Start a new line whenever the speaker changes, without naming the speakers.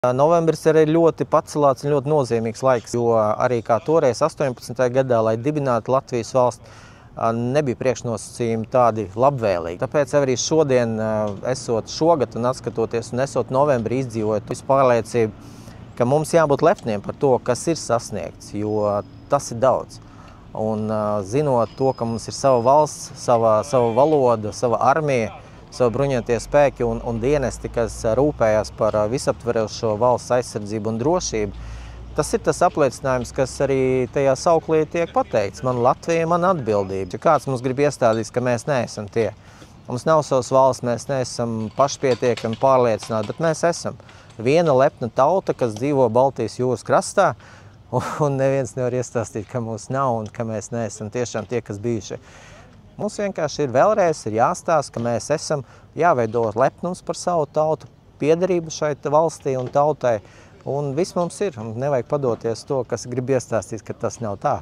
Novembris ir ļoti pacelāts un ļoti nozīmīgs laiks, jo arī kā toreiz 18. gadā, lai dibinātu Latvijas valsts, nebija priekšnosacījumi tādi labvēlīgi. Tāpēc arī šodien, esot šogad un atskatoties un esot novembrī izdzīvojot, es pārliecību, ka mums jābūt lepniem par to, kas ir sasniegts, jo tas ir daudz. Un zinot to, ka mums ir sava valsts, sava valoda, sava armija, savu bruņotie spēki un dienesti, kas rūpējās par visaptverošo valsts aizsardzību un drošību. Tas ir tas apliecinājums, kas arī tajā sauklī tiek pateikts. Man Latvija, man atbildība. Ja kāds mums grib iestādīt, ka mēs neesam tie. Mums nav savas valsts, mēs neesam pašpietiekami pārliecināti, bet mēs esam viena lepna tauta, kas dzīvo Baltijas jūras krastā, un neviens nevar iestāstīt, ka mūs nav un ka mēs neesam tiešām tie, kas bijuši. Mums vienkārši ir vēlreiz jāstāsta, ka mēs esam jāveido lepnums par savu tautu, piederību šai valstī un tautai, un viss mums ir, un nevajag padoties to, kas grib iestāstīt, ka tas nav tā.